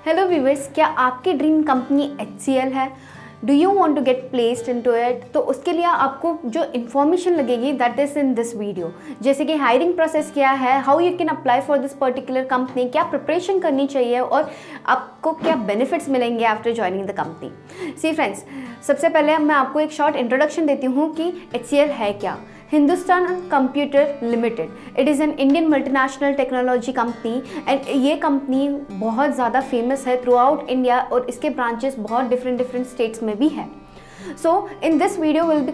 Hello viewers, क्या आपकी dream company HCL है? Do you want to get placed into it? तो उसके लिए आपको जो इन्फॉर्मेशन लगेगी that is in this video. जैसे कि हायरिंग प्रोसेस क्या है, how you can apply for this particular company, क्या प्रिपरेशन करनी चाहिए और आपको क्या बेनिफिट्स मिलेंगे after joining the company. See friends, सबसे पहले मैं आपको एक शॉर्ट इंट्रोडक्शन देती हूँ कि HCL है क्या। Hindustan computer limited, it is an Indian multinational technology company and ये कंपनी बहुत ज़्यादा फेमस है थ्रू आउट इंडिया और इसके ब्रांचेस बहुत डिफरेंट स्टेट्स में भी है। So in this video we'll be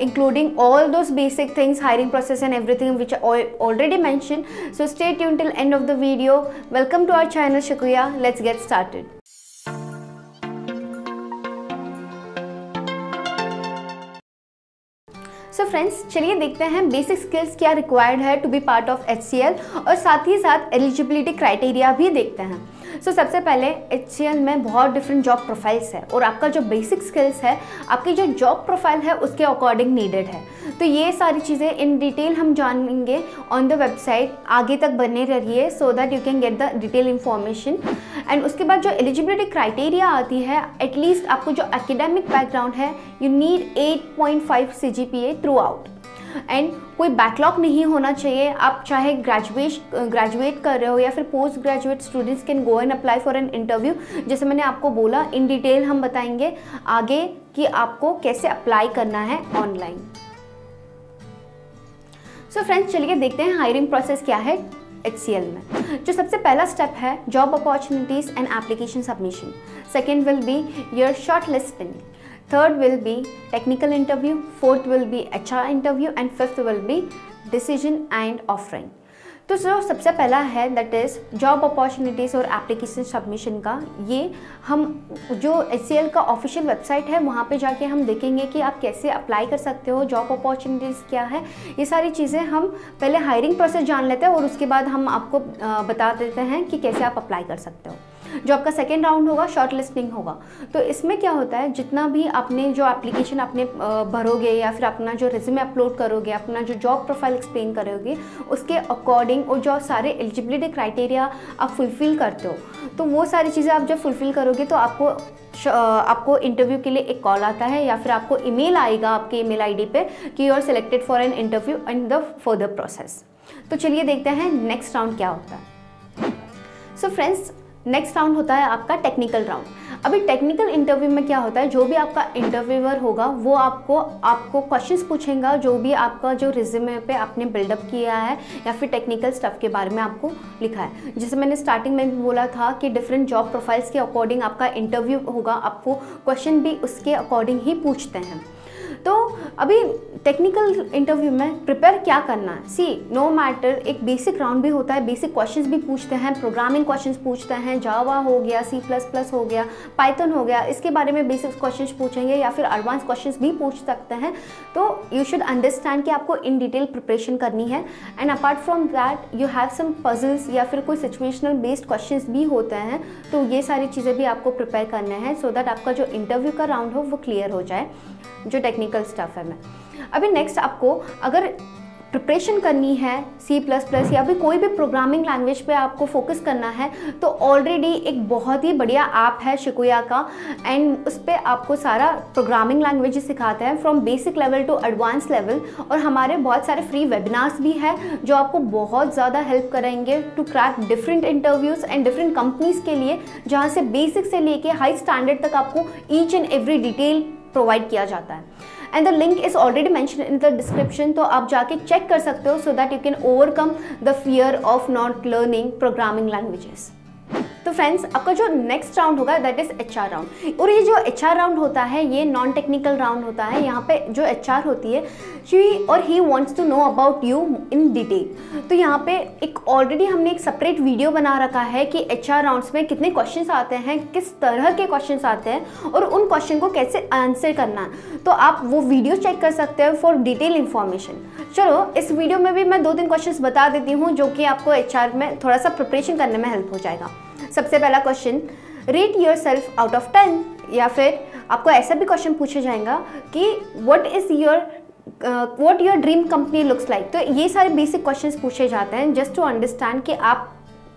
including all those basic things, hiring process and everything which I already mentioned. So stay tuned till end of the video. Welcome to our channel Shukriya. Let's get started. So friends, चलिए देखते हैं basic skills क्या required है to be part of HCL और साथ ही साथ eligibility criteria भी देखते हैं। सो सबसे पहले HCL में बहुत डिफरेंट जॉब प्रोफाइल्स है और आपका जो बेसिक स्किल्स है, आपकी जो जॉब प्रोफाइल है उसके अकॉर्डिंग नीडेड है। तो ये सारी चीज़ें इन डिटेल हम जानेंगे ऑन द वेबसाइट। आगे तक बने रहिए so that you can get the detail information. And उसके बाद जो एलिजिबिलिटी क्राइटेरिया आती है, एटलीस्ट आपको जो एकेडमिक बैकग्राउंड है, you need 8.5 CGPA through out and कोई बैकलॉग नहीं होना चाहिए। आप चाहे ग्रेजुएट कर रहे हो या फिर post graduate students can go and apply for an interview. जैसे मैंने आपको बोला, इन डिटेल हम बताएंगे आगे कि आपको कैसे अप्लाई करना है ऑनलाइन। सो फ्रेंड्स, चलिए देखते हैं हायरिंग प्रोसेस क्या है HCL में। जो सबसे पहला स्टेप है job opportunities and application submission. Second will be your short listing. Third will be technical interview, fourth will be HR interview and fifth will be decision and offering। तो जो सबसे पहला है दैट इज़ जॉब अपॉर्चुनिटीज़ और application submission का, ये हम जो HCL का ऑफिशियल वेबसाइट है वहाँ पे जाके हम देखेंगे कि आप कैसे अप्लाई कर सकते हो, जॉब अपॉर्चुनिटीज़ क्या है, ये सारी चीज़ें हम पहले हायरिंग प्रोसेस जान लेते हैं और उसके बाद हम आपको बता देते हैं कि कैसे आप अप्लाई कर सकते हो। जो आपका सेकेंड राउंड होगा शॉर्ट लिस्टिंग होगा। तो इसमें क्या होता है, जितना भी आपने जो एप्लीकेशन आपने भरोगे या फिर अपना जो रिज्यूमे अपलोड करोगे, अपना जो जॉब प्रोफाइल एक्सप्लेन करोगे, उसके अकॉर्डिंग और जो सारे एलिजिबिलिटी क्राइटेरिया आप फुलफ़िल करते हो, तो वो सारी चीज़ें आप जब फुलफ़िल करोगे तो आपको इंटरव्यू के लिए एक कॉल आता है या फिर आपको ईमेल आएगा आपके ईमेल आईडी पे कि you are selected for an interview in the further process. तो चलिए देखते हैं नेक्स्ट राउंड क्या होता है। सो फ्रेंड्स, नेक्स्ट राउंड होता है आपका टेक्निकल राउंड। अभी टेक्निकल इंटरव्यू में क्या होता है, जो भी आपका इंटरव्यूअर होगा वो आपको क्वेश्चंस पूछेगा, जो भी आपका जो रिज्यूमे पे आपने बिल्डअप किया है या फिर टेक्निकल स्टफ के बारे में आपको लिखा है। जैसे मैंने स्टार्टिंग में भी बोला था कि डिफरेंट जॉब प्रोफाइल्स के अकॉर्डिंग आपका इंटरव्यू होगा, आपको क्वेश्चन भी उसके अकॉर्डिंग ही पूछते हैं। तो अभी टेक्निकल इंटरव्यू में प्रिपेयर क्या करना है, सी नो मैटर, एक बेसिक राउंड भी होता है, बेसिक क्वेश्चंस भी पूछते हैं, प्रोग्रामिंग क्वेश्चंस पूछते हैं, जावा हो गया, C++ हो गया, पाइथन हो गया, इसके बारे में बेसिक क्वेश्चंस पूछेंगे या फिर एडवांस क्वेश्चंस भी पूछ सकते हैं। तो यू शुड अंडरस्टैंड कि आपको इन डिटेल प्रिपरेशन करनी है। And apart from that you have some puzzles या फिर कोई सिचुएशनल बेस्ड क्वेश्चंस भी होते हैं, तो ये सारी चीज़ें भी आपको प्रिपेयर करने हैं सो दैट आपका जो इंटरव्यू का राउंड हो वो क्लियर हो जाए, जो टेक्निकल स्टफ है। मैं अभी नेक्स्ट आपको अगर प्रिपरेशन करनी है C++ या भी कोई भी प्रोग्रामिंग लैंग्वेज पे आपको फोकस करना है, तो ऑलरेडी एक बहुत ही बढ़िया ऐप है शिकुया का एंड उस पर आपको सारा प्रोग्रामिंग लैंग्वेज सिखाते हैं from basic level to advance level. और हमारे बहुत सारे फ्री वेबिनार्स भी हैं जो आपको बहुत ज़्यादा हेल्प करेंगे to crack different interviews and different companies के लिए, जहाँ से बेसिक से लेके हाई स्टैंडर्ड तक आपको each and every detail provide किया जाता है। And the link is already mention in the description, तो आप जाके चेक कर सकते हो so that you can overcome the fear of not learning programming languages. तो फ्रेंड्स, आपका जो नेक्स्ट राउंड होगा दैट इज HR राउंड। और ये जो HR राउंड होता है ये नॉन टेक्निकल राउंड होता है। यहाँ पे जो HR होती है he wants to know about you in detail. तो यहाँ पे एक ऑलरेडी हमने एक सेपरेट वीडियो बना रखा है कि HR राउंड्स में कितने क्वेश्चंस आते हैं, किस तरह के क्वेश्चंस आते हैं और उन क्वेश्चन को कैसे आंसर करना है। तो आप वो वीडियो चेक कर सकते हैं फॉर डिटेल इन्फॉर्मेशन। चलो, इस वीडियो में भी मैं 2-3 क्वेश्चंस बता देती हूँ जो कि आपको HR में थोड़ा सा प्रिपरेशन करने में हेल्प हो जाएगा। सबसे पहला question, rate yourself out of 10, या फिर आपको ऐसा भी क्वेश्चन पूछा जाएगा कि what your dream company looks like. तो ये सारे बेसिक क्वेश्चंस पूछे जाते हैं जस्ट टू अंडरस्टैंड कि आप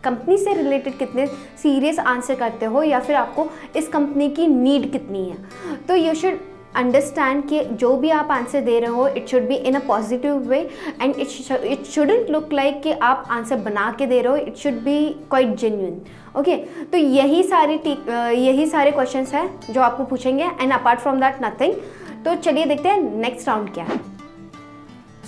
कंपनी से रिलेटेड कितने सीरियस आंसर करते हो या फिर आपको इस कंपनी की नीड कितनी है। तो यू शुड अंडरस्टैंड कि जो भी आप आंसर दे रहे हो it should be in a positive way and it shouldn't look like कि आप आंसर बना के दे रहे हो, it should be quite genuine. Okay, तो यही सारे क्वेश्चंस हैं जो आपको पूछेंगे and apart from that nothing. तो चलिए देखते हैं नेक्स्ट राउंड क्या है।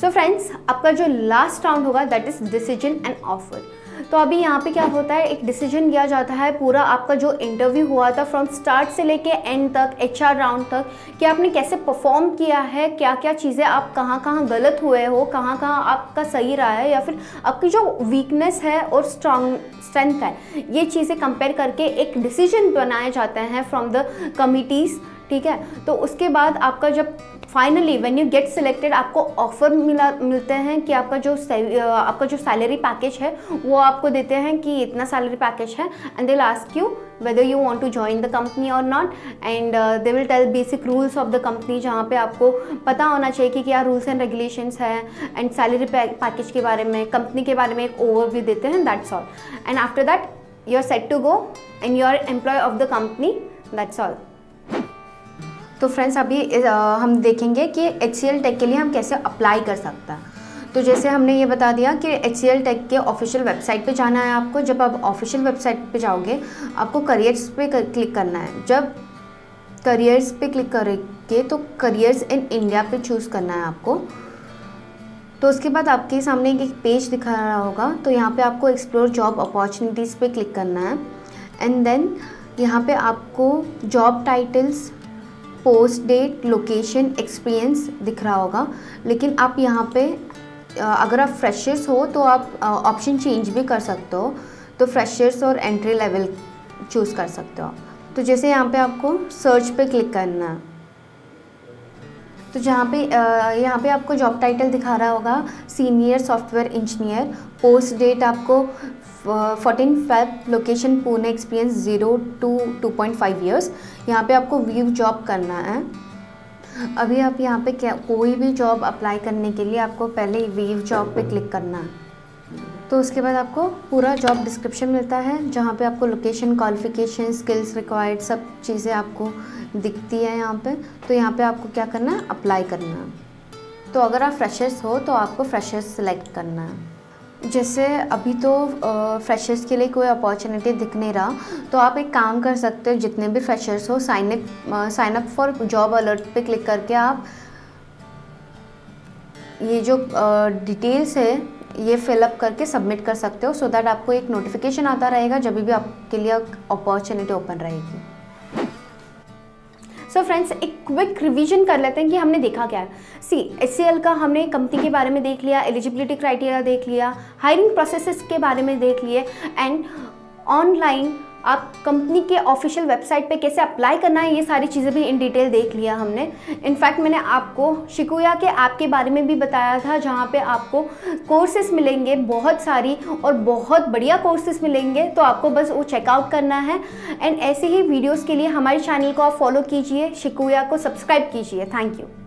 सो फ्रेंड्स, आपका जो लास्ट राउंड होगा that is decision and offer. तो अभी यहाँ पे क्या होता है, एक डिसीजन लिया जाता है पूरा आपका जो इंटरव्यू हुआ था फ्रॉम स्टार्ट से लेके एंड तक, HR राउंड तक, कि आपने कैसे परफॉर्म किया है, क्या क्या चीज़ें आप कहाँ कहाँ गलत हुए हो, कहाँ कहाँ आपका सही रहा है, या फिर आपकी जो वीकनेस है और स्ट्रेंथ है, ये चीज़ें कंपेयर करके एक डिसीजन बनाए जाते हैं फ्रॉम द कमिटीज़। ठीक है, तो उसके बाद आपका जब finally when you get selected आपको ऑफर मिलते हैं कि आपका जो सैलरी पैकेज है वो आपको देते हैं कि इतना सैलरी पैकेज है and they will ask you whether you want to join the company or not and they will tell basic rules of the company, जहाँ पे आपको पता होना चाहिए कि क्या रूल्स एंड रेगुलेशंस है एंड सैलरी पैकेज के बारे में, कंपनी के बारे में एक ओवरव्यू देते हैं, that's all. And after that you are set to go and you are employ of the company, that's all. तो फ्रेंड्स, अभी हम देखेंगे कि HCL टेक के लिए हम कैसे अप्लाई कर सकते हैं। तो जैसे हमने ये बता दिया कि HCL टेक के ऑफिशियल वेबसाइट पे जाना है आपको। जब आप ऑफिशियल वेबसाइट पे जाओगे आपको करियर्स पे क्लिक करना है। जब करियर्स पे क्लिक करेंगे तो करियर्स इन इंडिया पे चूज़ करना है आपको। तो उसके बाद आपके सामने एक पेज दिखा रहा होगा, तो यहाँ पे आपको एक्सप्लोर जॉब अपॉर्चुनिटीज़ पे क्लिक करना है एंड देन यहाँ पे आपको job titles, post date, location, experience दिख रहा होगा। लेकिन आप यहाँ पे अगर आप फ्रेशर्स हो तो आप ऑप्शन चेंज भी कर सकते हो, तो फ्रेशर्स और एंट्री लेवल चूज़ कर सकते हो। तो जैसे यहाँ पे आपको सर्च पे क्लिक करना है, तो यहाँ पे आपको जॉब टाइटल दिखा रहा होगा senior software engineer, post date आपको 14 Feb, location Pune, experience 0 to 2.5 years. यहाँ पे आपको व्यू जॉब करना है। अभी आप यहाँ पे कोई भी जॉब अप्लाई करने के लिए आपको पहले व्यू जॉब पे क्लिक करना है। तो उसके बाद आपको पूरा जॉब डिस्क्रिप्शन मिलता है जहाँ पे आपको लोकेशन, क्वालिफिकेशन, स्किल्स रिक्वायर्ड सब चीज़ें आपको दिखती है यहाँ पे। तो यहाँ पे आपको क्या करना है, अप्लाई करना है। तो अगर आप फ्रेशर्स हो तो आपको फ्रेशर्स सेलेक्ट करना है। जैसे अभी तो फ्रेशर्स के लिए कोई अपॉर्चुनिटी दिख नहीं रहा, तो आप एक काम कर सकते हो, जितने भी फ्रेशर्स हो sign up for job alert पे क्लिक करके आप ये जो डिटेल्स है ये फिलअप करके सबमिट कर सकते हो, सो दैट आपको एक नोटिफिकेशन आता रहेगा जब भी आपके लिए अपॉर्चुनिटी ओपन रहेगी। सो फ्रेंड्स, एक क्विक रिवीजन कर लेते हैं कि हमने देखा क्या है। HCL का हमने कंपनी के बारे में देख लिया, एलिजिबिलिटी क्राइटेरिया देख लिया, हायरिंग प्रोसेसेस के बारे में देख लिए एंड ऑनलाइन आप कंपनी के ऑफिशियल वेबसाइट पे कैसे अप्लाई करना है, ये सारी चीज़ें भी इन डिटेल देख लिया हमने। इनफैक्ट मैंने आपको शिकुया के ऐप के बारे में भी बताया था, जहाँ पे आपको कोर्सेज मिलेंगे बहुत सारी और बहुत बढ़िया कोर्सेज मिलेंगे, तो आपको बस वो चेकआउट करना है। एंड ऐसे ही वीडियोज़ के लिए हमारे चैनल को आप फॉलो कीजिए, शिकुया को सब्सक्राइब कीजिए। Thank you.